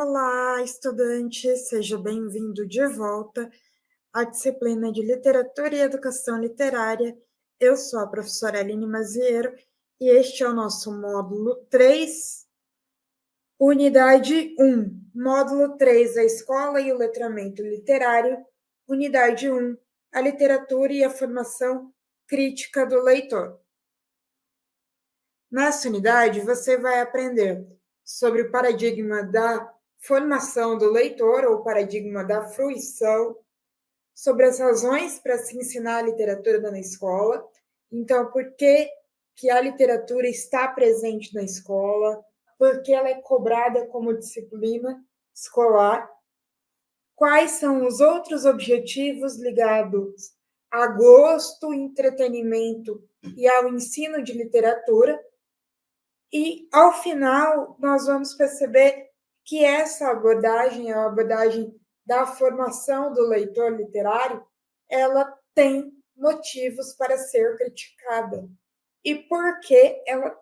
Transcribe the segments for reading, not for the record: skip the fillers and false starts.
Olá, estudante, seja bem-vindo de volta à disciplina de Literatura e Educação Literária. Eu sou a professora Aline Maziero e este é o nosso módulo 3, unidade 1. Módulo 3, a escola e o letramento literário. Unidade 1, a literatura e a formação crítica do leitor. Nessa unidade, você vai aprender sobre o paradigma da formação do leitor, ou paradigma da fruição, sobre as razões para se ensinar a literatura na escola. Então, por que a literatura está presente na escola? Por que ela é cobrada como disciplina escolar? Quais são os outros objetivos ligados a gosto, entretenimento e ao ensino de literatura? E, ao final, nós vamos perceber que essa abordagem, a abordagem da formação do leitor literário, ela tem motivos para ser criticada. E por que ela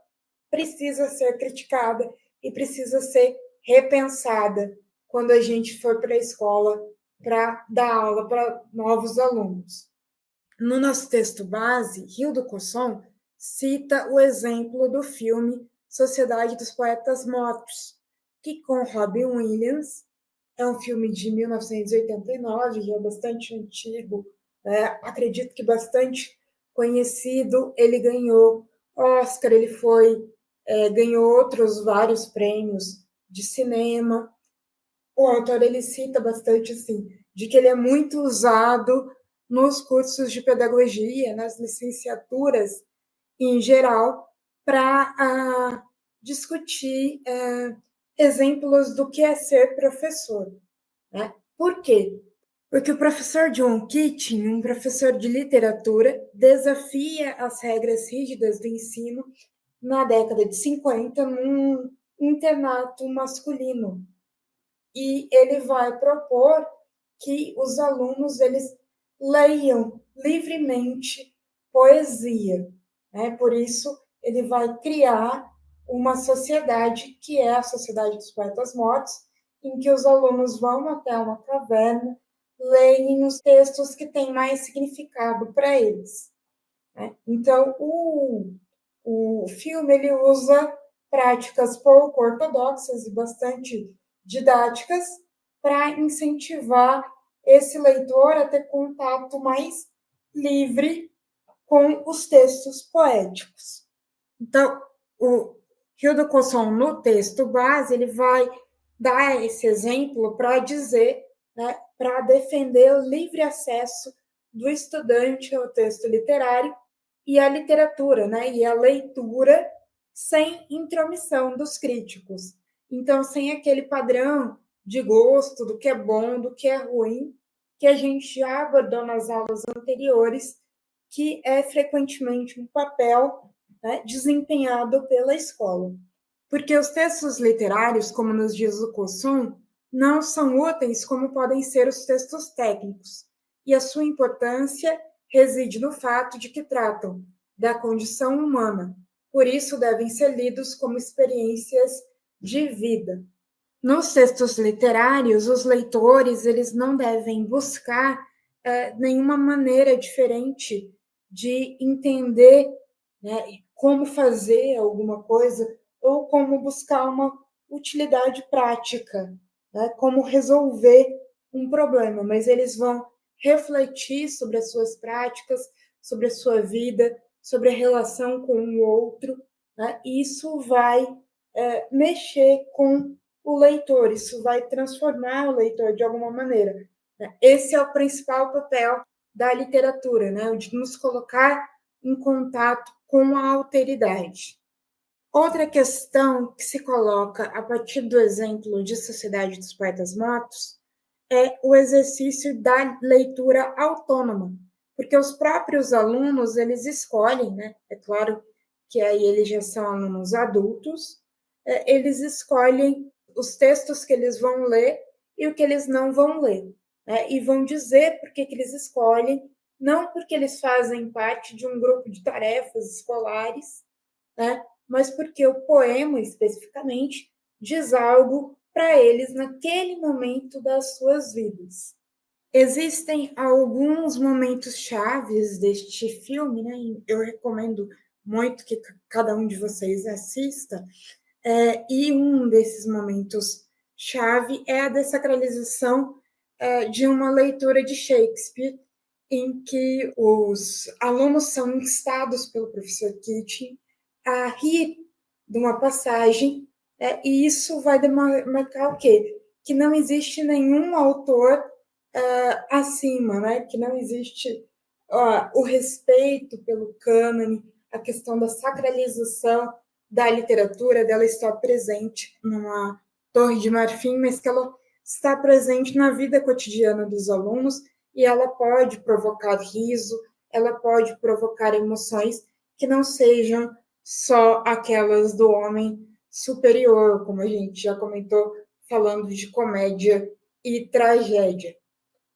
precisa ser criticada e precisa ser repensada quando a gente for para a escola para dar aula para novos alunos. No nosso texto base, Hildo Cosson cita o exemplo do filme Sociedade dos Poetas Mortos, que com Robin Williams é um filme de 1989, que é bastante antigo, acredito que bastante conhecido. Ele ganhou Oscar, ele ganhou outros vários prêmios de cinema. O autor ele cita bastante assim, de que ele é muito usado nos cursos de pedagogia, nas licenciaturas em geral, para discutir exemplos do que é ser professor. Né? Por quê? Porque o professor John Keating, um professor de literatura, desafia as regras rígidas do ensino na década de 50 num internato masculino. E ele vai propor que os alunos eles leiam livremente poesia. Né? Por isso, ele vai criar uma sociedade, que é a Sociedade dos Poetas Mortos, em que os alunos vão até uma caverna, leem os textos que têm mais significado para eles. Né? Então, o filme ele usa práticas pouco ortodoxas e bastante didáticas para incentivar esse leitor a ter contato mais livre com os textos poéticos. Então, o Hildo Cosson, no texto base, ele vai dar esse exemplo para dizer, né, para defender o livre acesso do estudante ao texto literário e à literatura, né, e à leitura sem intromissão dos críticos. Então, sem aquele padrão de gosto do que é bom, do que é ruim, que a gente já abordou nas aulas anteriores, que é frequentemente um papel, né, desempenhado pela escola. Porque os textos literários, como nos diz o Cosson, não são úteis como podem ser os textos técnicos, e a sua importância reside no fato de que tratam da condição humana, por isso devem ser lidos como experiências de vida. Nos textos literários, os leitores eles não devem buscar nenhuma maneira diferente de entender, né, como fazer alguma coisa ou como buscar uma utilidade prática, né, como resolver um problema, mas eles vão refletir sobre as suas práticas, sobre a sua vida, sobre a relação com o outro, né? E isso vai mexer com o leitor, isso vai transformar o leitor de alguma maneira. Né? Esse é o principal papel da literatura, né? O de nos colocar em contato com a alteridade. Outra questão que se coloca a partir do exemplo de Sociedade dos Poetas Mortos é o exercício da leitura autônoma, porque os próprios alunos, eles escolhem, né? É claro que aí eles já são alunos adultos, eles escolhem os textos que eles vão ler e o que eles não vão ler, né? E vão dizer por que eles escolhem, não porque eles fazem parte de um grupo de tarefas escolares, né? Mas porque o poema, especificamente, diz algo para eles naquele momento das suas vidas. Existem alguns momentos chaves deste filme, né? Eu recomendo muito que cada um de vocês assista. E um desses momentos chave é a dessacralização de uma leitura de Shakespeare, em que os alunos são instados pelo professor Keating a rir de uma passagem, e isso vai demarcar o quê? Que não existe nenhum autor acima, né? Que não existe o respeito pelo cânone, a questão da sacralização da literatura, dela estar presente numa torre de marfim, mas que ela está presente na vida cotidiana dos alunos e ela pode provocar riso, ela pode provocar emoções que não sejam só aquelas do homem superior, como a gente já comentou, falando de comédia e tragédia.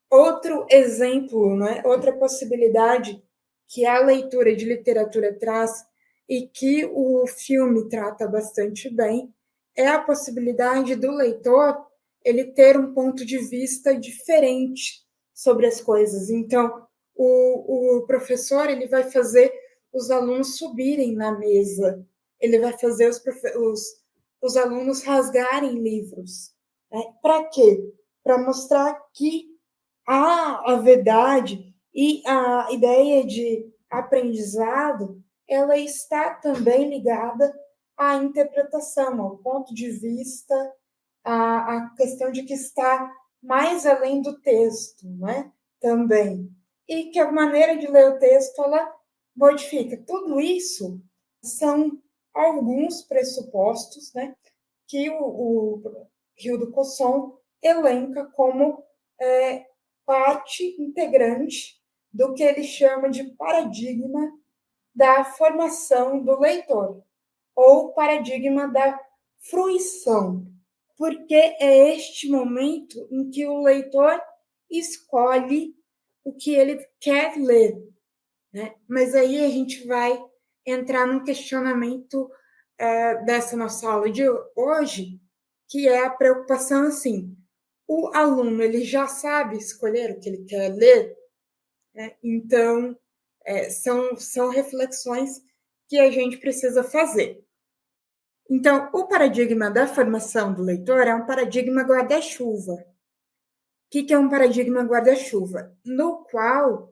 Outro exemplo, né, outra possibilidade que a leitura de literatura traz e que o filme trata bastante bem é a possibilidade do leitor ele ter um ponto de vista diferente sobre as coisas. Então, o professor ele vai fazer os alunos subirem na mesa, ele vai fazer os alunos rasgarem livros. Né? Para quê? Para mostrar que a verdade e a ideia de aprendizado, ela está também ligada à interpretação, ao ponto de vista, à questão de que está mais além do texto, né? Também. E que a maneira de ler o texto, ela modifica. Tudo isso são alguns pressupostos, né? Que o Rio do Cosson elenca como parte integrante do que ele chama de paradigma da formação do leitor, ou paradigma da fruição, porque é este momento em que o leitor escolhe o que ele quer ler. Né? Mas aí a gente vai entrar num questionamento dessa nossa aula de hoje, que é a preocupação assim, o aluno ele já sabe escolher o que ele quer ler, né? Então são reflexões que a gente precisa fazer. Então, o paradigma da formação do leitor é um paradigma guarda-chuva. O que é um paradigma guarda-chuva? No qual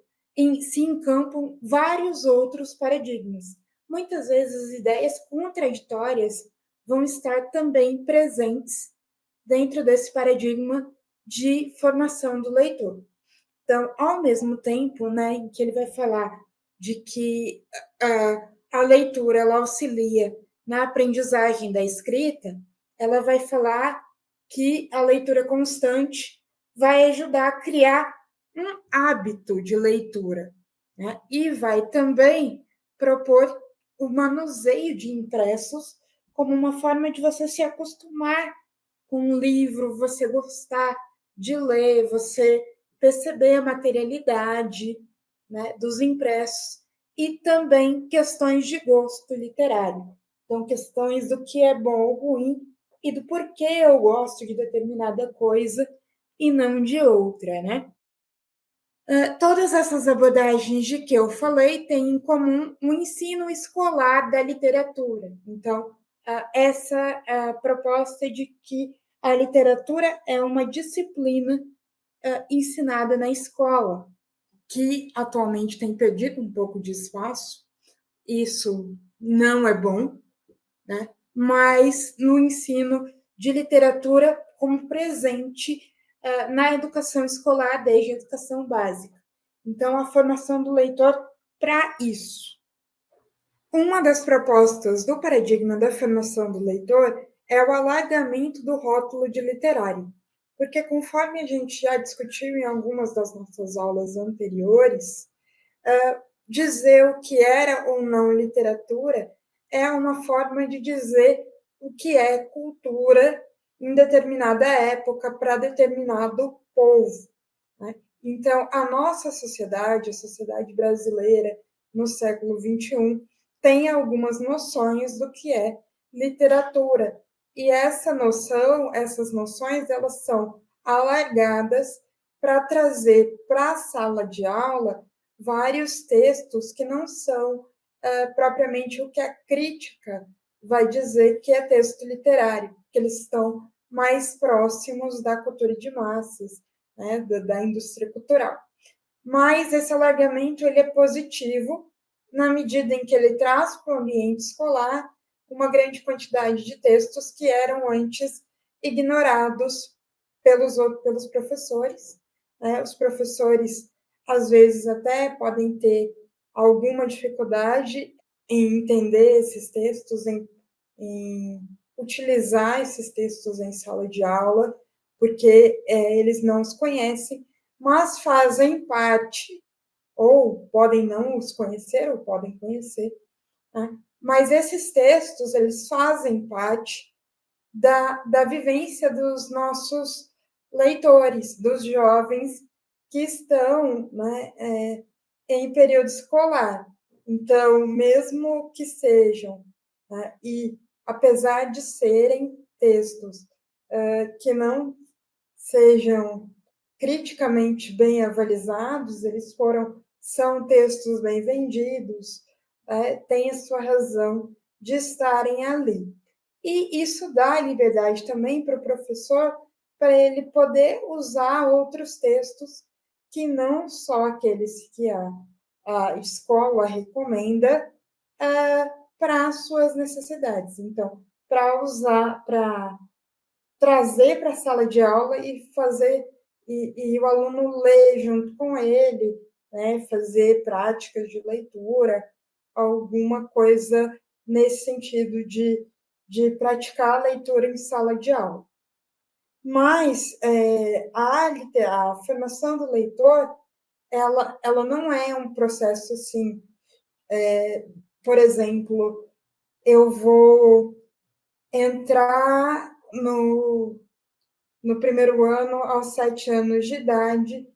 se encampam vários outros paradigmas. Muitas vezes, ideias contraditórias vão estar também presentes dentro desse paradigma de formação do leitor. Então, ao mesmo tempo, né, em que ele vai falar de que a leitura ela auxilia na aprendizagem da escrita, ela vai falar que a leitura constante vai ajudar a criar um hábito de leitura, né? E vai também propor o manuseio de impressos como uma forma de você se acostumar com um livro, você gostar de ler, você perceber a materialidade, né, dos impressos e também questões de gosto literário. Então, questões do que é bom ou ruim e do porquê eu gosto de determinada coisa e não de outra, né? Todas essas abordagens de que eu falei têm em comum o ensino escolar da literatura. Então, essa proposta de que a literatura é uma disciplina ensinada na escola, que atualmente tem perdido um pouco de espaço. Isso não é bom, né? Mas no ensino de literatura como presente na educação escolar, desde a educação básica. Então, a formação do leitor para isso. Uma das propostas do paradigma da formação do leitor é o alargamento do rótulo de literário, porque conforme a gente já discutiu em algumas das nossas aulas anteriores, dizer o que era ou não literatura é uma forma de dizer o que é cultura em determinada época para determinado povo. Né? Então, a nossa sociedade, a sociedade brasileira no século XXI, tem algumas noções do que é literatura, E essas noções, elas são alargadas para trazer para a sala de aula vários textos que não são propriamente o que a crítica vai dizer que é texto literário, que eles estão mais próximos da cultura de massas, né, da indústria cultural. Mas esse alargamento ele é positivo na medida em que ele traz para o ambiente escolar uma grande quantidade de textos que eram antes ignorados pelos professores. Né? Os professores, às vezes, até podem ter alguma dificuldade em entender esses textos, em utilizar esses textos em sala de aula, porque eles não os conhecem, mas fazem parte, ou podem não os conhecer, ou podem conhecer, né? Mas esses textos, eles fazem parte da vivência dos nossos leitores, dos jovens que estão, né, em período escolar. Então, mesmo que sejam, né, e apesar de serem textos que não sejam criticamente bem avalizados, são textos bem vendidos, têm a sua razão de estarem ali. E isso dá liberdade também para o professor, para ele poder usar outros textos que não só aqueles que a escola recomenda para as suas necessidades. Então, para trazer para a sala de aula e fazer e o aluno ler junto com ele, né, fazer práticas de leitura, alguma coisa nesse sentido de praticar a leitura em sala de aula. Mas a formação do leitor, ela não é um processo assim, por exemplo, eu vou entrar no primeiro ano aos 7 anos de idade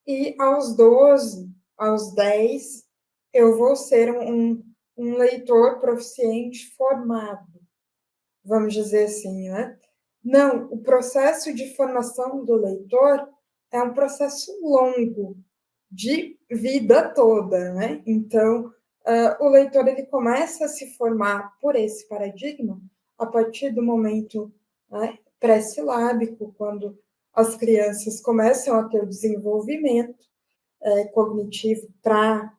e aos 12, aos 10, eu vou ser um leitor proficiente formado, vamos dizer assim, né? Não, o processo de formação do leitor é um processo longo, de vida toda, né? Então, o leitor ele começa a se formar por esse paradigma a partir do momento, né, pré-silábico, quando as crianças começam a ter o desenvolvimento cognitivo para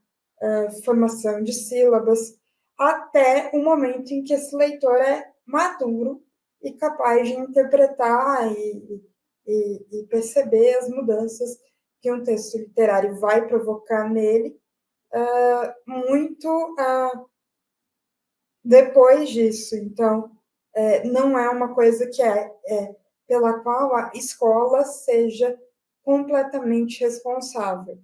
formação de sílabas, até o momento em que esse leitor é maduro e capaz de interpretar e perceber as mudanças que um texto literário vai provocar nele, muito depois disso. Então, não é uma coisa que pela qual a escola seja completamente responsável.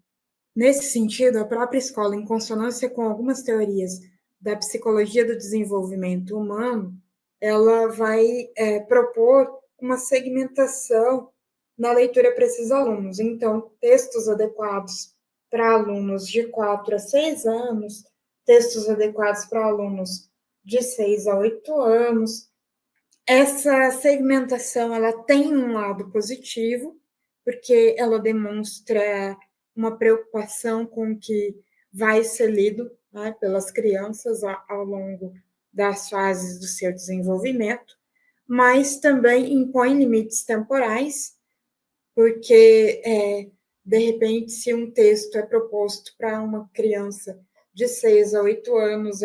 Nesse sentido, a própria escola, em consonância com algumas teorias da psicologia do desenvolvimento humano, ela vai propor uma segmentação na leitura para esses alunos. Então, textos adequados para alunos de 4 a 6 anos, textos adequados para alunos de 6 a 8 anos. Essa segmentação ela tem um lado positivo, porque ela demonstra uma preocupação com o que vai ser lido, né, pelas crianças ao longo das fases do seu desenvolvimento, mas também impõe limites temporais, porque, de repente, se um texto é proposto para uma criança de 6 a 8 anos,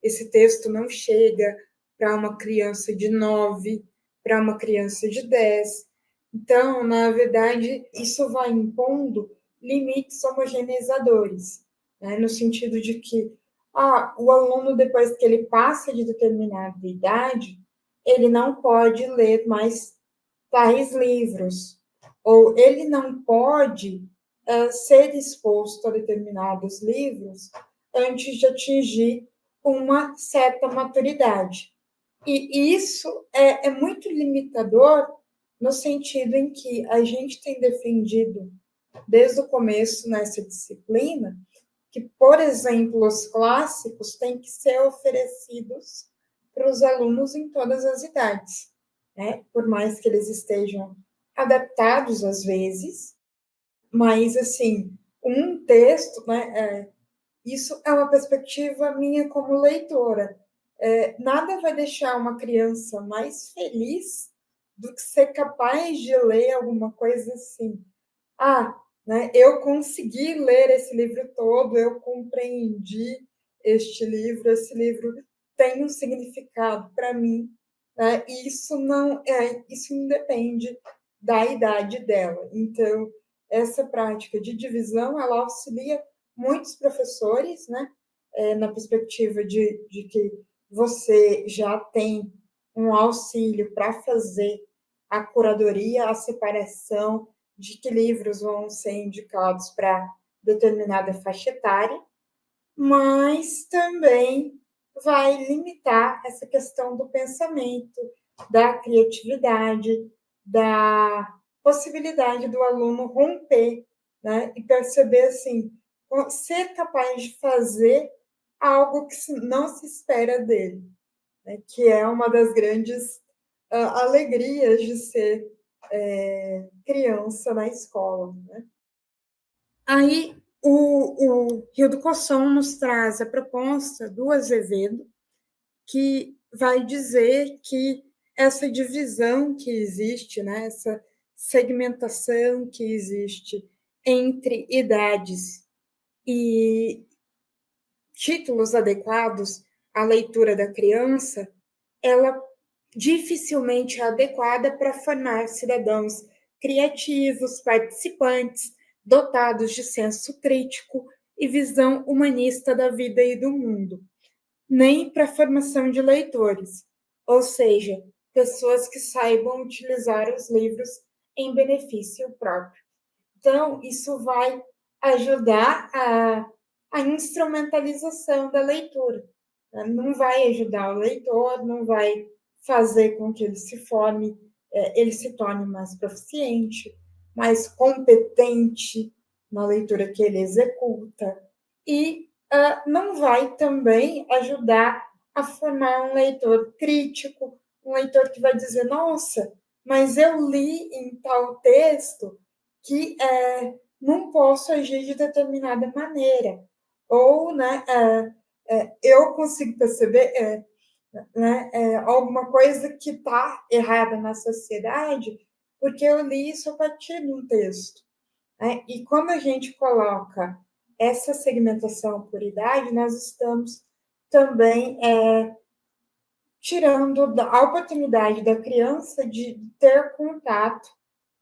esse texto não chega para uma criança de 9, para uma criança de 10. Então, na verdade, isso vai impondo limites homogeneizadores, né? No sentido de que o aluno, depois que ele passa de determinada idade, ele não pode ler mais tais livros, ou ele não pode ser exposto a determinados livros antes de atingir uma certa maturidade. E isso é muito limitador no sentido em que a gente tem defendido desde o começo nessa disciplina que, por exemplo, os clássicos têm que ser oferecidos para os alunos em todas as idades, né? Por mais que eles estejam adaptados às vezes, mas assim, um texto, né? Isso é uma perspectiva minha como leitora. Nada vai deixar uma criança mais feliz do que ser capaz de ler alguma coisa assim. Ah, né, eu consegui ler esse livro todo, eu compreendi esse livro tem um significado para mim, né? E isso independe da idade dela. Então, essa prática de divisão, ela auxilia muitos professores, né? Na perspectiva de que você já tem um auxílio para fazer a curadoria, a separação de que livros vão ser indicados para determinada faixa etária, mas também vai limitar essa questão do pensamento, da criatividade, da possibilidade do aluno romper, né? E perceber assim, ser capaz de fazer algo que não se espera dele, né? Que é uma das grandes alegrias de ser criança na escola, né? Aí o Rio do Coção nos traz a proposta do Azevedo, que vai dizer que essa divisão que existe, né, essa segmentação que existe entre idades e títulos adequados à leitura da criança, ela dificilmente é adequada para formar cidadãos criativos, participantes, dotados de senso crítico e visão humanista da vida e do mundo, nem para a formação de leitores, ou seja, pessoas que saibam utilizar os livros em benefício próprio. Então, isso vai ajudar a instrumentalização da leitura. Não vai ajudar o leitor, não vai fazer com que ele se torne mais proficiente, mais competente na leitura que ele executa, e não vai também ajudar a formar um leitor crítico, um leitor que vai dizer, nossa, mas eu li em tal texto que não posso agir de determinada maneira, ou né, eu consigo perceber né, alguma coisa que está errada na sociedade, porque eu li isso a partir de um texto. Né? E quando a gente coloca essa segmentação por idade, nós estamos também tirando a oportunidade da criança de ter contato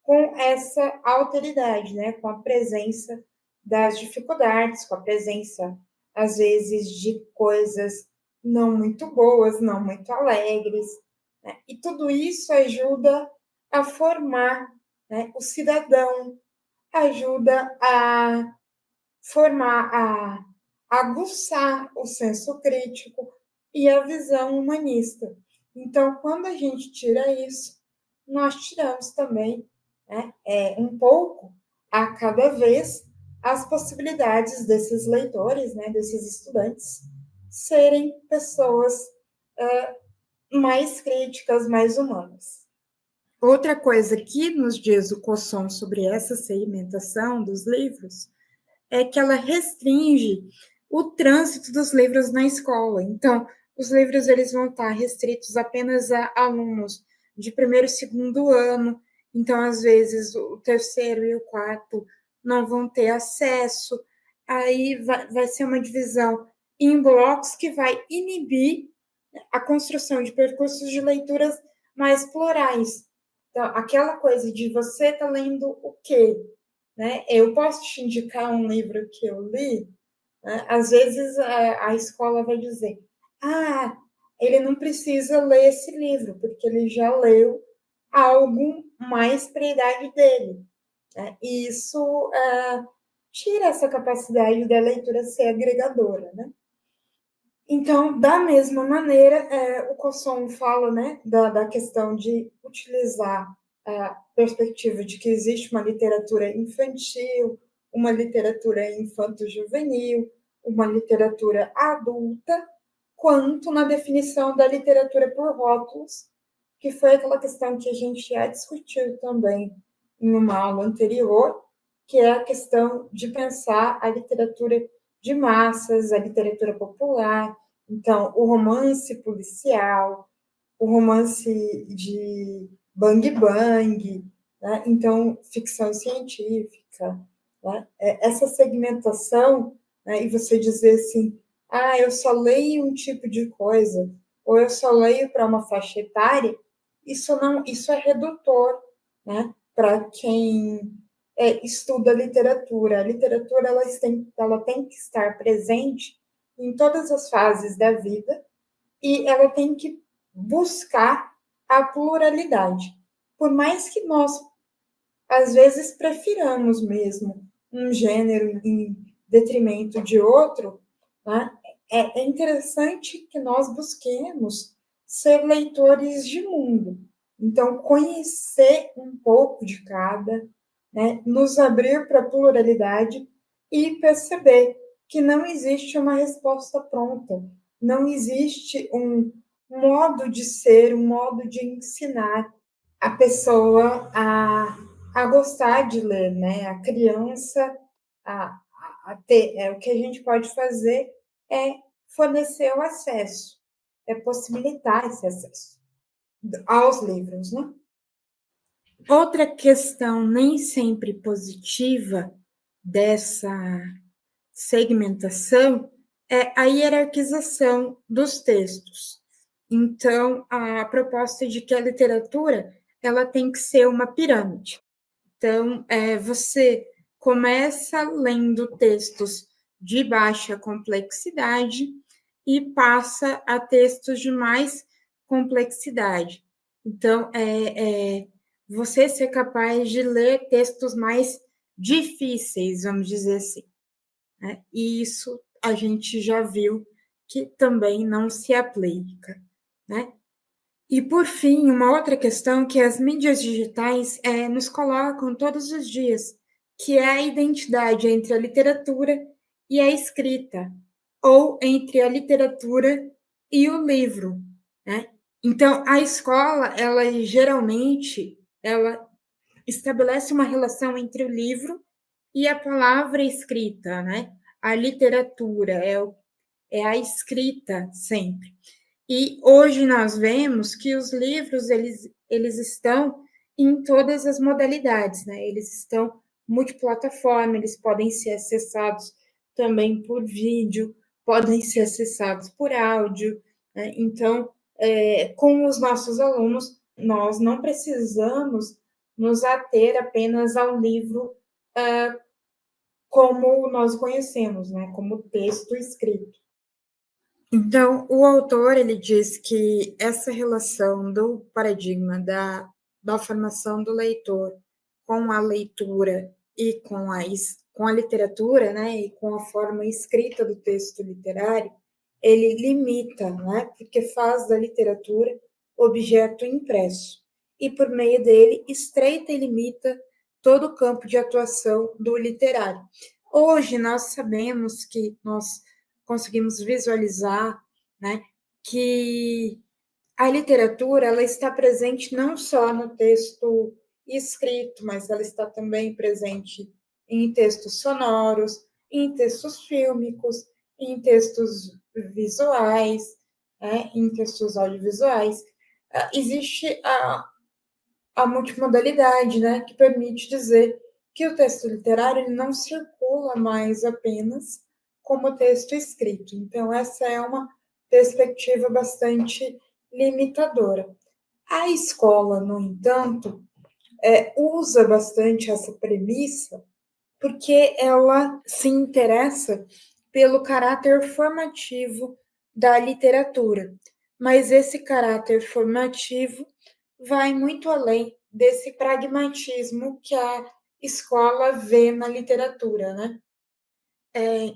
com essa alteridade, né? Com a presença das dificuldades, com a presença, às vezes, de coisas não muito boas, não muito alegres. Né? E tudo isso ajuda a formar, né, o cidadão, ajuda a formar, a aguçar o senso crítico e a visão humanista. Então, quando a gente tira isso, nós tiramos também, né, um pouco a cada vez as possibilidades desses leitores, né, desses estudantes, serem pessoas mais críticas, mais humanas. Outra coisa que nos diz o Cosson sobre essa segmentação dos livros é que ela restringe o trânsito dos livros na escola. Então, os livros eles vão estar restritos apenas a alunos de primeiro e segundo ano. Então, às vezes, o terceiro e o quarto não vão ter acesso. Aí vai ser uma divisão em blocos que vai inibir a construção de percursos de leituras mais plurais. Então, aquela coisa de você tá lendo o quê? Né? Eu posso te indicar um livro que eu li, né? Às vezes a escola vai dizer, ele não precisa ler esse livro, porque ele já leu algo mais para a idade dele. Né? E isso tira essa capacidade da leitura ser agregadora. Né? Então, da mesma maneira, o Cosson fala, né, da questão de utilizar a perspectiva de que existe uma literatura infantil, uma literatura infanto-juvenil, uma literatura adulta, quanto na definição da literatura por rótulos, que foi aquela questão que a gente já discutiu também em uma aula anterior, que é a questão de pensar a literatura de massas, a literatura popular, então o romance policial, o romance de bang bang, né? Então ficção científica, né? Essa segmentação, né? E você dizer assim, eu só leio um tipo de coisa, ou eu só leio para uma faixa etária, isso é redutor, né? Para quem estuda literatura. A literatura ela tem que estar presente em todas as fases da vida e ela tem que buscar a pluralidade. Por mais que nós, às vezes, prefiramos mesmo um gênero em detrimento de outro, né? É interessante que nós busquemos ser leitores de mundo. Então, conhecer um pouco de cada, né? Nos abrir para a pluralidade e perceber que não existe uma resposta pronta, não existe um modo de ser, um modo de ensinar a pessoa a gostar de ler, né? A criança a ter. O que a gente pode fazer é fornecer o acesso, é possibilitar esse acesso aos livros, né? Outra questão nem sempre positiva dessa segmentação é a hierarquização dos textos. Então, a proposta de que a literatura ela tem que ser uma pirâmide. Então, você começa lendo textos de baixa complexidade e passa a textos de mais complexidade. Então, você ser capaz de ler textos mais difíceis, vamos dizer assim, né? E isso a gente já viu que também não se aplica, né? E, por fim, uma outra questão que as mídias digitais nos colocam todos os dias, que é a identidade entre a literatura e a escrita, ou entre a literatura e o livro, né? Então, a escola, ela geralmente, ela estabelece uma relação entre o livro e a palavra escrita, né? A literatura é a escrita sempre. E hoje nós vemos que os livros eles estão em todas as modalidades, né? Eles estão multiplataforma, eles podem ser acessados também por vídeo, podem ser acessados por áudio, né? Então, com os nossos alunos, nós não precisamos nos ater apenas ao livro como nós conhecemos, né? Como texto escrito. Então, o autor ele diz que essa relação do paradigma da formação do leitor com a leitura e com a literatura, né, e com a forma escrita do texto literário, ele limita, né, porque faz da literatura objeto impresso e por meio dele estreita e limita todo o campo de atuação do literário. Hoje nós sabemos que nós conseguimos visualizar, né, que a literatura ela está presente não só no texto escrito, mas ela está também presente em textos sonoros, em textos fílmicos, em textos visuais, né, em textos audiovisuais. Existe a multimodalidade, né, que permite dizer que o texto literário ele não circula mais apenas como texto escrito. Então, essa é uma perspectiva bastante limitadora. A escola, no entanto, usa bastante essa premissa porque ela se interessa pelo caráter formativo da literatura. Mas esse caráter formativo vai muito além desse pragmatismo que a escola vê na literatura, né?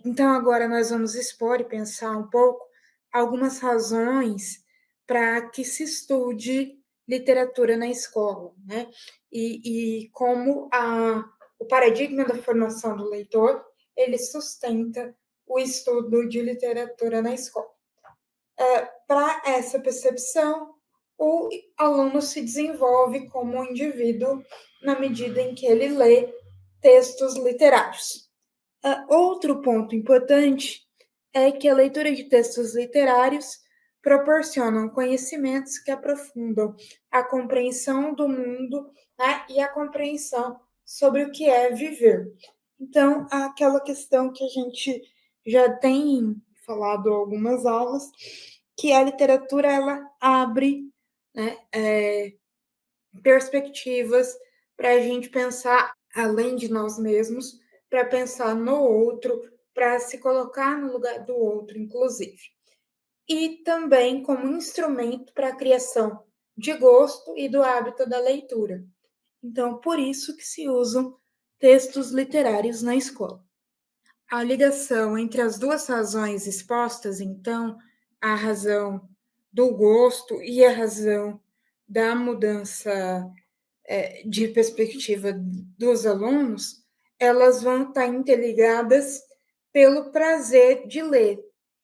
Então, agora nós vamos expor e pensar um pouco algumas razões para que se estude literatura na escola, né? E como o paradigma da formação do leitor ele sustenta o estudo de literatura na escola. para essa percepção, o aluno se desenvolve como um indivíduo na medida em que ele lê textos literários. Outro ponto importante é que a leitura de textos literários proporcionam conhecimentos que aprofundam a compreensão do mundo, né, e a compreensão sobre o que é viver. Então, aquela questão que a gente já tem falado algumas aulas, que a literatura ela abre, né, perspectivas para a gente pensar além de nós mesmos, para pensar no outro, para se colocar no lugar do outro, inclusive. E também como instrumento para a criação de gosto e do hábito da leitura. Então, por isso que se usam textos literários na escola. A ligação entre as duas razões expostas, então, a razão do gosto e a razão da mudança de perspectiva dos alunos, elas vão estar interligadas pelo prazer de ler.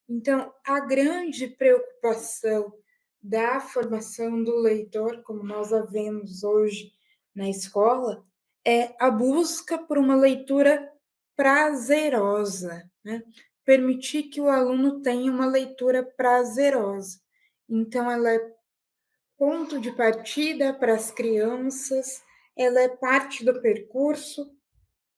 Então, a grande preocupação da formação do leitor, como nós a vemos hoje na escola, é a busca por uma leitura prazerosa, né? Permitir que o aluno tenha uma leitura prazerosa. Então, ela é ponto de partida para as crianças, ela é parte do percurso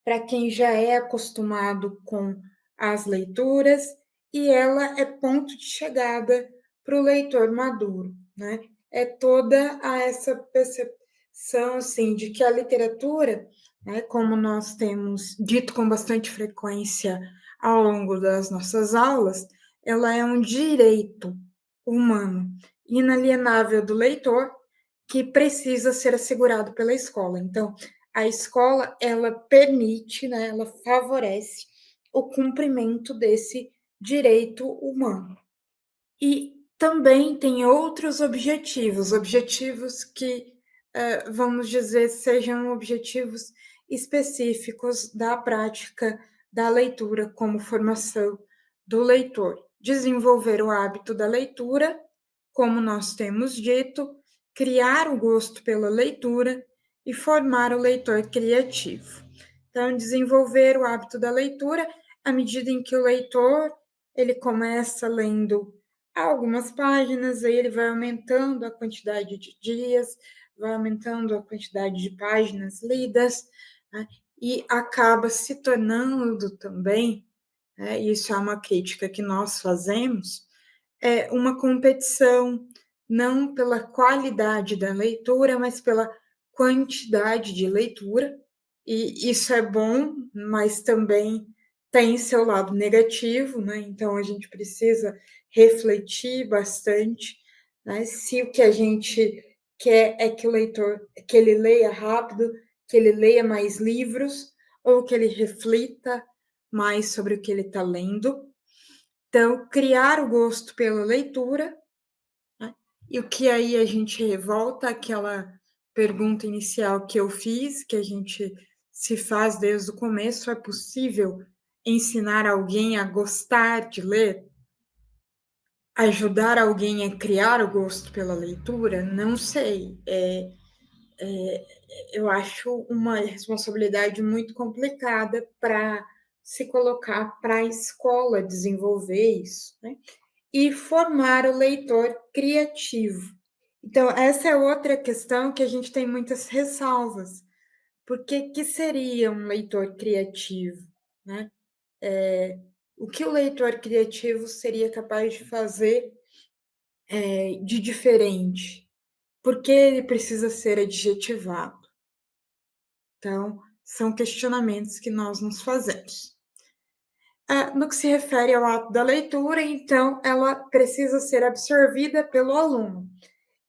para quem já é acostumado com as leituras e ela é ponto de chegada para o leitor maduro, né? É toda essa percepção assim de que a literatura, né, como nós temos dito com bastante frequência ao longo das nossas aulas, ela é um direito humano inalienável do leitor que precisa ser assegurado pela escola. Então, a escola ela permite, né, ela favorece o cumprimento desse direito humano. E também tem outros objetivos que, vamos dizer, sejam objetivos específicos da prática da leitura como formação do leitor. Desenvolver o hábito da leitura, como nós temos dito, criar o gosto pela leitura e formar o leitor criativo. Então, desenvolver o hábito da leitura à medida em que o leitor ele começa lendo algumas páginas, aí ele vai aumentando a quantidade de dias, vai aumentando a quantidade de páginas lidas, né, e acaba se tornando também, né, isso é uma crítica que nós fazemos, uma competição, não pela qualidade da leitura, mas pela quantidade de leitura, e isso é bom, mas também tem seu lado negativo, né? Então a gente precisa refletir bastante, né? Se o que a gente quer é que o leitor, que ele leia rápido, que ele leia mais livros, ou que ele reflita mais sobre o que ele está lendo. Então, criar o gosto pela leitura, né? E o que aí a gente volta àquela pergunta inicial que eu fiz, que a gente se faz desde o começo: é possível ensinar alguém a gostar de ler? Ajudar alguém a criar o gosto pela leitura? Não sei. Eu acho uma responsabilidade muito complicada para se colocar para a escola desenvolver isso, né? E formar o leitor criativo. Então, essa é outra questão que a gente tem muitas ressalvas. Porque que seria um leitor criativo, né? O que o leitor criativo seria capaz de fazer de diferente? Por que ele precisa ser adjetivado? Então, são questionamentos que nós nos fazemos. No que se refere ao ato da leitura, então, ela precisa ser absorvida pelo aluno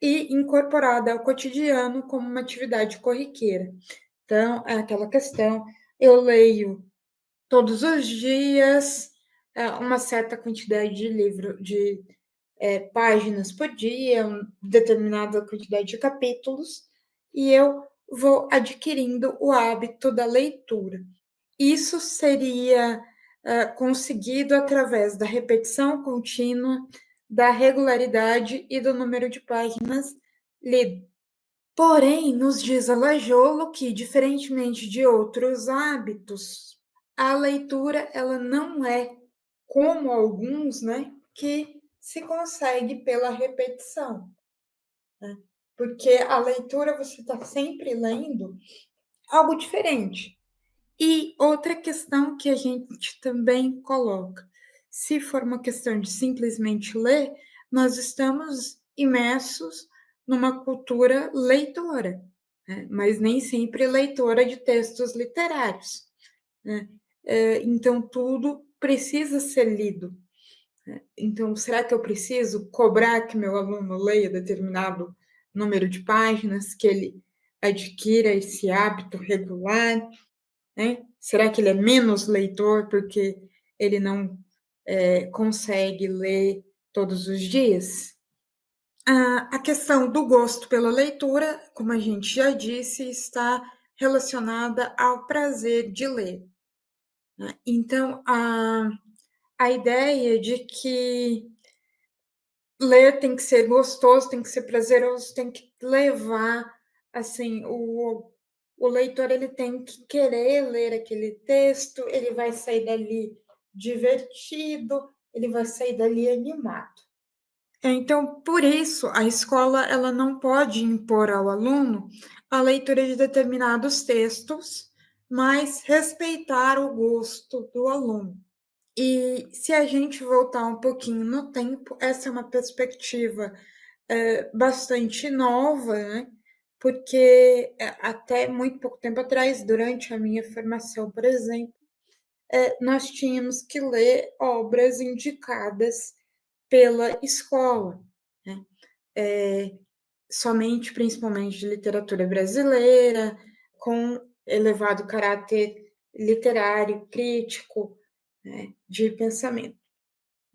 e incorporada ao cotidiano como uma atividade corriqueira. Então, é aquela questão, eu leio todos os dias uma certa quantidade de páginas por dia, uma determinada quantidade de capítulos, e eu vou adquirindo o hábito da leitura. Isso seria conseguido através da repetição contínua, da regularidade e do número de páginas lido. Porém, nos diz a Lajolo que, diferentemente de outros hábitos, a leitura ela não é como alguns, né, que se consegue pela repetição, né? Porque a leitura você está sempre lendo algo diferente. E outra questão que a gente também coloca, se for uma questão de simplesmente ler, nós estamos imersos numa cultura leitora, né? Mas nem sempre leitora de textos literários, né? Então, tudo precisa ser lido. Então, será que eu preciso cobrar que meu aluno leia determinado número de páginas, que ele adquira esse hábito regular, né? Será que ele é menos leitor porque ele não consegue ler todos os dias? A questão do gosto pela leitura, como a gente já disse, está relacionada ao prazer de ler, né? Então, a ideia de que ler tem que ser gostoso, tem que ser prazeroso, tem que levar, assim, o leitor ele tem que querer ler aquele texto, ele vai sair dali divertido, ele vai sair dali animado. Então, por isso, a escola ela não pode impor ao aluno a leitura de determinados textos, mas respeitar o gosto do aluno. E se a gente voltar um pouquinho no tempo, essa é uma perspectiva bastante nova, né? Porque até muito pouco tempo atrás, durante a minha formação, por exemplo, nós tínhamos que ler obras indicadas pela escola, né? Somente, principalmente de literatura brasileira, com elevado caráter literário, crítico, né, de pensamento.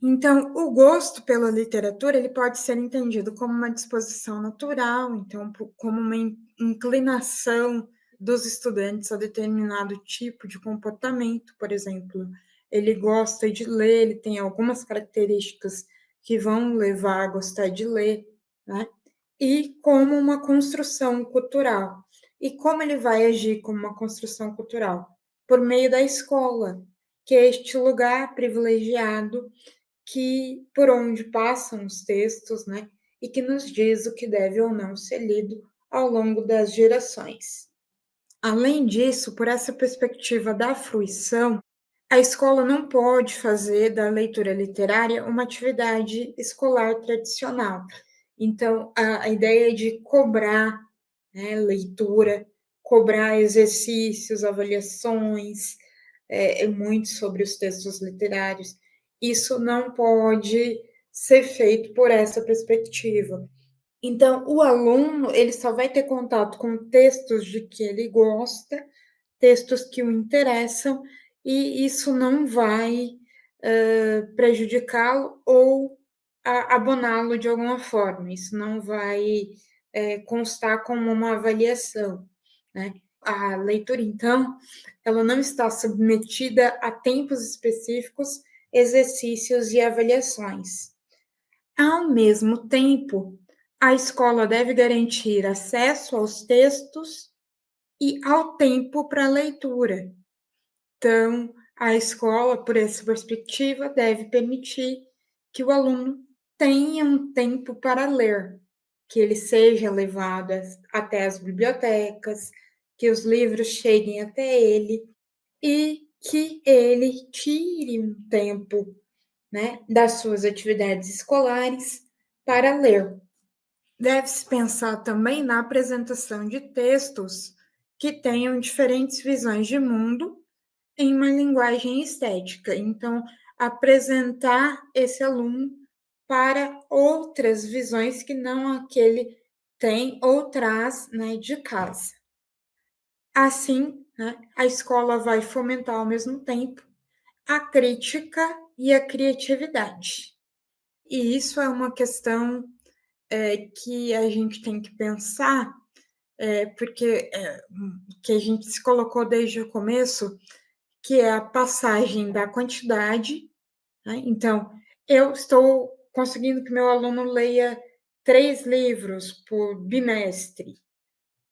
Então, o gosto pela literatura ele pode ser entendido como uma disposição natural, então como uma inclinação dos estudantes a determinado tipo de comportamento, por exemplo, ele gosta de ler, ele tem algumas características que vão levar a gostar de ler, né? E como uma construção cultural. E como ele vai agir como uma construção cultural? Por meio da escola, que é este lugar privilegiado que por onde passam os textos, né, e que nos diz o que deve ou não ser lido ao longo das gerações. Além disso, por essa perspectiva da fruição, a escola não pode fazer da leitura literária uma atividade escolar tradicional. Então, a ideia de cobrar, né, leitura, cobrar exercícios, avaliações, muito sobre os textos literários, isso não pode ser feito por essa perspectiva. Então, o aluno ele só vai ter contato com textos de que ele gosta, textos que o interessam, e isso não vai prejudicá-lo ou aboná-lo de alguma forma. Isso não vai constar como uma avaliação, né? A leitura, então, ela não está submetida a tempos específicos, exercícios e avaliações. Ao mesmo tempo, a escola deve garantir acesso aos textos e ao tempo para a leitura. Então, a escola, por essa perspectiva, deve permitir que o aluno tenha um tempo para ler, que ele seja levado até as bibliotecas, que os livros cheguem até ele e que ele tire um tempo, né, das suas atividades escolares para ler. Deve-se pensar também na apresentação de textos que tenham diferentes visões de mundo em uma linguagem estética. Então, apresentar esse aluno para outras visões que não aquele tem ou traz, né, de casa. Assim, né, a escola vai fomentar ao mesmo tempo a crítica e a criatividade. E isso é uma questão que a gente tem que pensar, porque que a gente se colocou desde o começo, que é a passagem da quantidade, né? Então, eu estou conseguindo que meu aluno leia 3 livros por bimestre,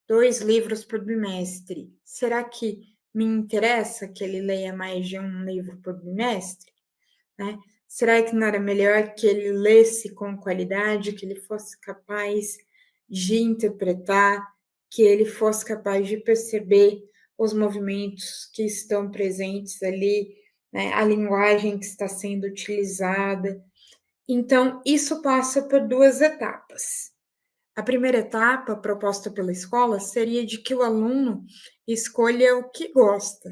2 livros por bimestre, será que me interessa que ele leia mais de um livro por bimestre? Né? Será que não era melhor que ele lesse com qualidade, que ele fosse capaz de interpretar, que ele fosse capaz de perceber os movimentos que estão presentes ali, né? A linguagem que está sendo utilizada? Então, isso passa por 2 etapas. A primeira etapa proposta pela escola seria de que o aluno escolha o que gosta,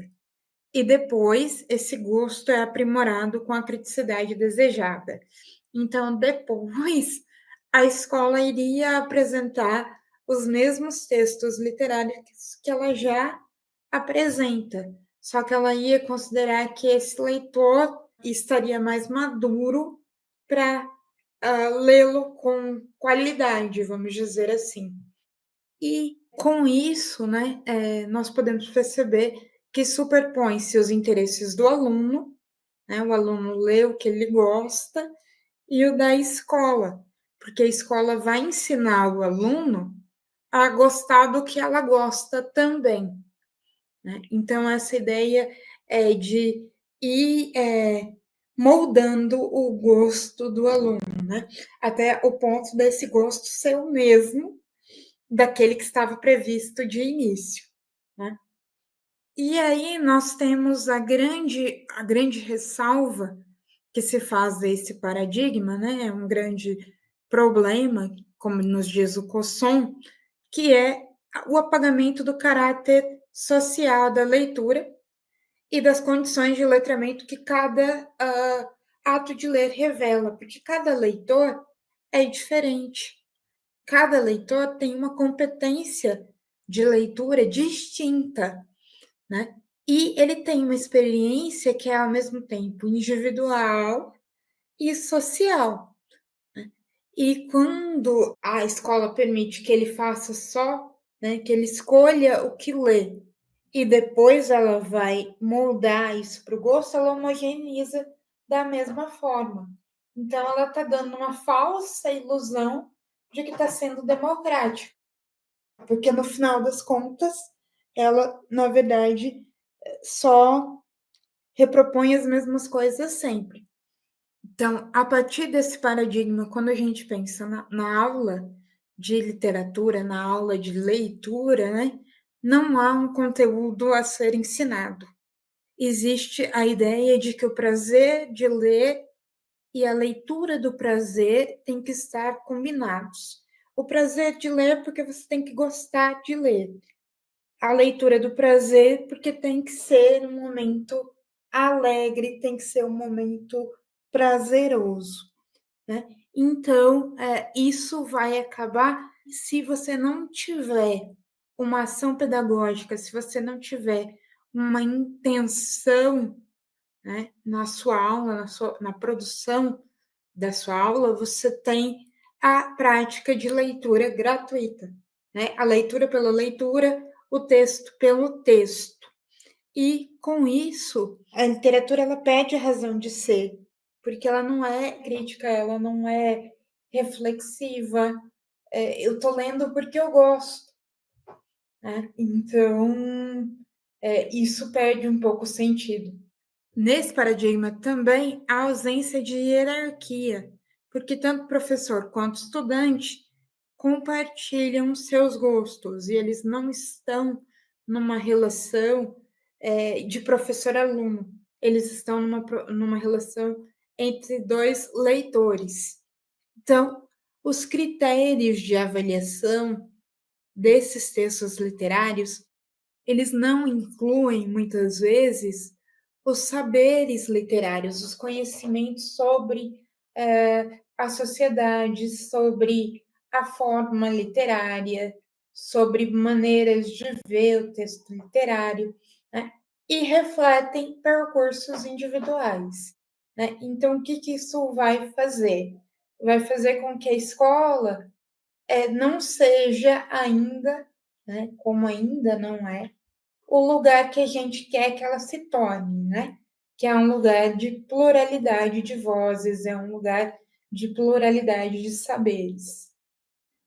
e depois esse gosto é aprimorado com a criticidade desejada. Então, depois, a escola iria apresentar os mesmos textos literários que ela já apresenta, só que ela ia considerar que esse leitor estaria mais maduro para lê-lo com qualidade, vamos dizer assim. E com isso, né, nós podemos perceber que superpõe-se os interesses do aluno, né, o aluno lê o que ele gosta, e o da escola, porque a escola vai ensinar o aluno a gostar do que ela gosta também. Né? Então, essa ideia é de ir moldando o gosto do aluno, né? Até o ponto desse gosto ser o mesmo daquele que estava previsto de início. Né? E aí nós temos a grande ressalva que se faz desse paradigma, né? É um grande problema, como nos diz o Cosson, que é o apagamento do caráter social da leitura e das condições de letramento que cada ato de ler revela, porque cada leitor é diferente. Cada leitor tem uma competência de leitura distinta, né? E ele tem uma experiência que é ao mesmo tempo individual e social. Né? E quando a escola permite que ele faça só, né, que ele escolha o que lê e depois ela vai moldar isso para o gosto, ela homogeneiza da mesma forma. Então, ela está dando uma falsa ilusão de que está sendo democrático, porque no final das contas, ela, na verdade, só repropõe as mesmas coisas sempre. Então, a partir desse paradigma, quando a gente pensa na aula de literatura, na aula de leitura, né, não há um conteúdo a ser ensinado. Existe a ideia de que o prazer de ler e a leitura do prazer têm que estar combinados. O prazer de ler porque você tem que gostar de ler. A leitura do prazer porque tem que ser um momento alegre, tem que ser um momento prazeroso. Né? Então, isso vai acabar se você não tiver uma ação pedagógica, se você não tiver uma intenção, né, na sua aula, na produção da sua aula, você tem a prática de leitura gratuita. Né? A leitura pela leitura, o texto pelo texto. E com isso, a literatura ela perde a razão de ser, porque ela não é crítica, ela não é reflexiva. Eu estou lendo porque eu gosto. Né? Então, isso perde um pouco o sentido. Nesse paradigma também a ausência de hierarquia, porque tanto professor quanto estudante compartilham seus gostos e eles não estão numa relação de professor-aluno, eles estão numa relação entre dois leitores. Então, os critérios de avaliação desses textos literários, eles não incluem, muitas vezes, os saberes literários, os conhecimentos sobre a sociedade, sobre a forma literária, sobre maneiras de ver o texto literário, né? E refletem percursos individuais. Né? Então, o que isso vai fazer? Vai fazer com que a escola não seja ainda, né, como ainda não é, o lugar que a gente quer que ela se torne, né? Que é um lugar de pluralidade de vozes, é um lugar de pluralidade de saberes.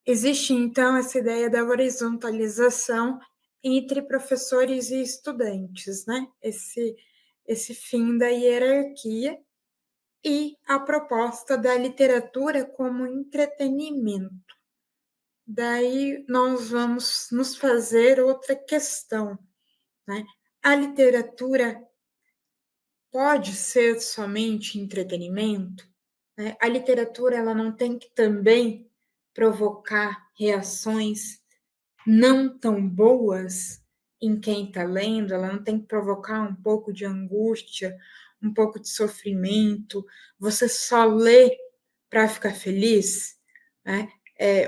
Existe, então, essa ideia da horizontalização entre professores e estudantes, né? Esse fim da hierarquia e a proposta da literatura como entretenimento. Daí nós vamos nos fazer outra questão, né? A literatura pode ser somente entretenimento, né? A literatura ela não tem que também provocar reações não tão boas em quem está lendo, ela não tem que provocar um pouco de angústia, um pouco de sofrimento. Você só lê para ficar feliz, né?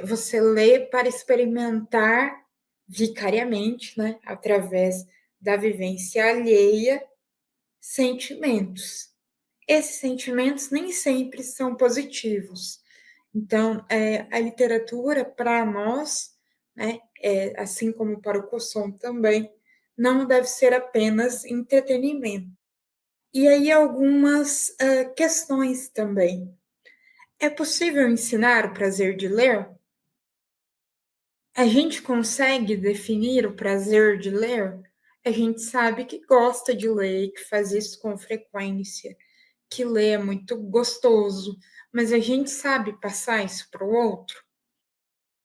Você lê para experimentar vicariamente, né? Através da vivência alheia, sentimentos. Esses sentimentos nem sempre são positivos. Então, a literatura, para nós, né, assim como para o Cosson também, não deve ser apenas entretenimento. E aí, algumas questões também. É possível ensinar o prazer de ler? A gente consegue definir o prazer de ler? A gente sabe que gosta de ler, que faz isso com frequência, que ler é muito gostoso, mas a gente sabe passar isso para o outro?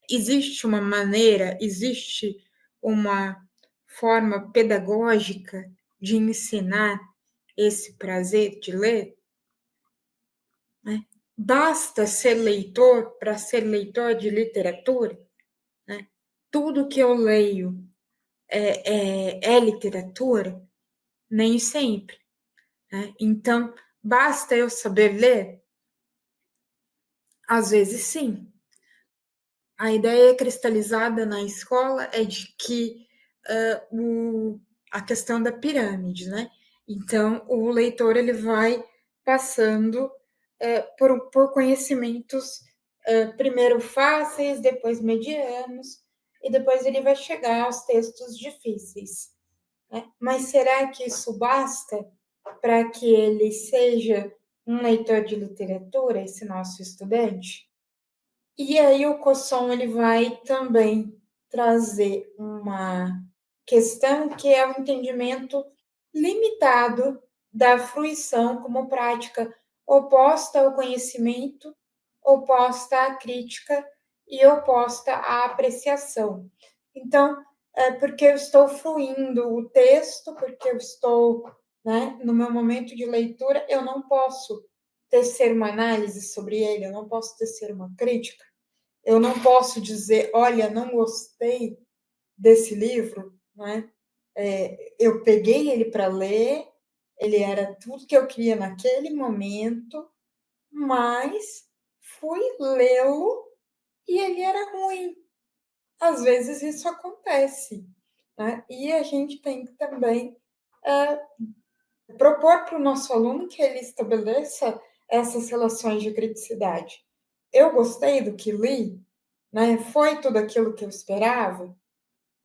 Existe uma maneira, existe uma forma pedagógica de ensinar esse prazer de ler? Né? Basta ser leitor para ser leitor de literatura? Né? Tudo que eu leio é literatura? Nem sempre. Né? Então, basta eu saber ler? Às vezes, sim. A ideia cristalizada na escola é de que a questão da pirâmide, né? Então, o leitor ele vai passando por conhecimentos primeiro fáceis, depois medianos, e depois ele vai chegar aos textos difíceis. Né? Mas será que isso basta para que ele seja um leitor de literatura, esse nosso estudante? E aí o Cosson ele vai também trazer uma questão que é o entendimento limitado da fruição como prática oposta ao conhecimento, oposta à crítica e oposta à apreciação. Então, porque eu estou fruindo o texto, porque eu estou, né, no meu momento de leitura, eu não posso tecer uma análise sobre ele, eu não posso tecer uma crítica, eu não posso dizer, olha, não gostei desse livro, né? Eu peguei ele para ler, ele era tudo que eu queria naquele momento, mas fui lê-lo e ele era ruim. Às vezes isso acontece, né? E a gente tem que também propor para o nosso aluno que ele estabeleça essas relações de criticidade. Eu gostei do que li, né? Foi tudo aquilo que eu esperava?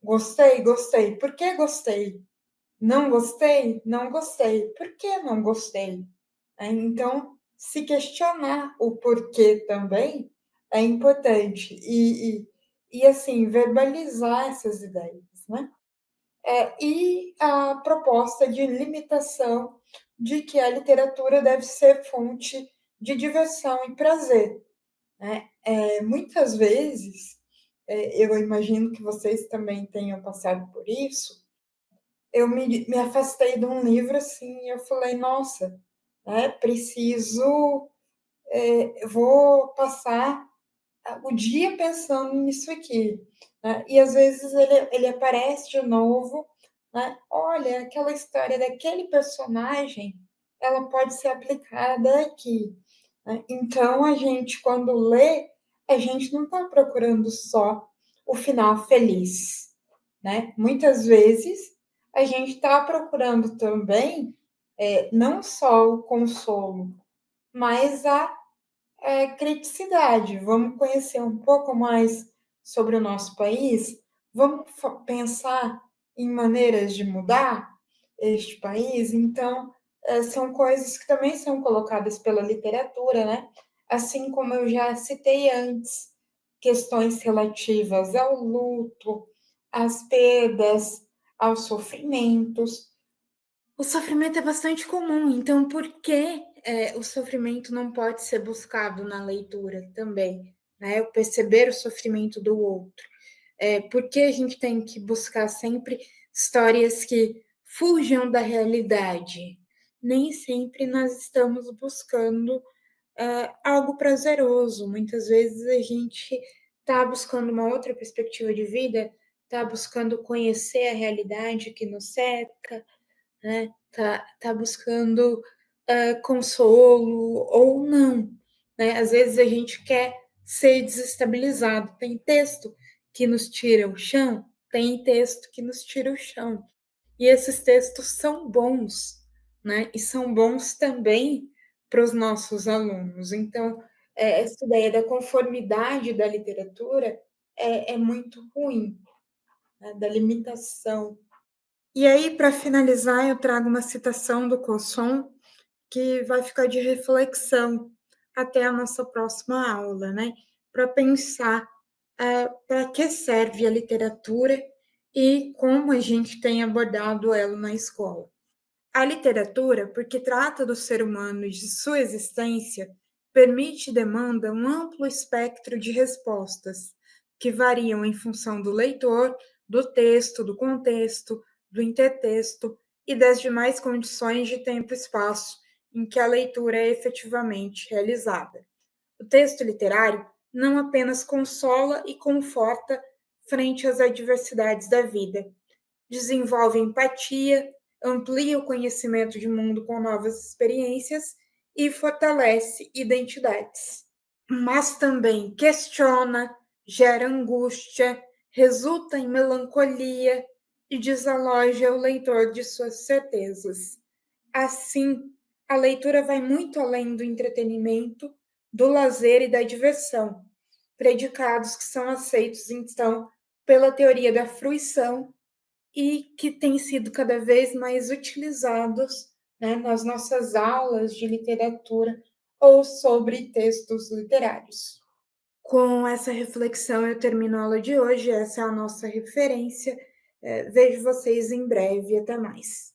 Gostei, gostei. Por que gostei? Não gostei? Não gostei. Por que não gostei? Então, se questionar o porquê também é importante. E assim, verbalizar essas ideias, né? E a proposta de limitação de que a literatura deve ser fonte de diversão e prazer. Né? Muitas vezes, eu imagino que vocês também tenham passado por isso, eu me afastei de um livro assim, e eu falei, nossa, né, preciso, vou passar o dia pensando nisso aqui. Né? E às vezes ele aparece de novo, né? Olha, aquela história daquele personagem, ela pode ser aplicada aqui. Né? Então, a gente, quando lê, a gente não está procurando só o final feliz. Né? Muitas vezes, a gente está procurando também não só o consolo, mas a criticidade. Vamos conhecer um pouco mais sobre o nosso país? Vamos pensar em maneiras de mudar este país? Então, são coisas que também são colocadas pela literatura, né? assim como eu já citei antes, questões relativas ao luto, às perdas, aos sofrimentos. O sofrimento é bastante comum, então por que o sofrimento não pode ser buscado na leitura também? Né? Eu perceber o sofrimento do outro. Por que a gente tem que buscar sempre histórias que fujam da realidade? Nem sempre nós estamos buscando algo prazeroso. Muitas vezes a gente está buscando uma outra perspectiva de vida, está buscando conhecer a realidade que nos cerca, né? Tá buscando consolo ou não, né? Às vezes a gente quer ser desestabilizado. Tem texto que nos tira o chão, tem texto que nos tira o chão. E esses textos são bons, né? E são bons também para os nossos alunos. Então, essa ideia da conformidade da literatura é muito ruim, né? Da limitação. E aí, para finalizar, eu trago uma citação do Cosson que vai ficar de reflexão até a nossa próxima aula, né? Para pensar para que serve a literatura e como a gente tem abordado ela na escola. A literatura, porque trata do ser humano e de sua existência, permite e demanda um amplo espectro de respostas, que variam em função do leitor, do texto, do contexto, do intertexto e das demais condições de tempo e espaço em que a leitura é efetivamente realizada. O texto literário não apenas consola e conforta frente às adversidades da vida, desenvolve empatia, amplia o conhecimento de mundo com novas experiências e fortalece identidades. Mas também questiona, gera angústia, resulta em melancolia e desaloja o leitor de suas certezas. Assim, a leitura vai muito além do entretenimento, do lazer e da diversão, predicados que são aceitos, então, pela teoria da fruição e que têm sido cada vez mais utilizados, né, nas nossas aulas de literatura ou sobre textos literários. Com essa reflexão, eu termino a aula de hoje. Essa é a nossa referência. Vejo vocês em breve. Até mais.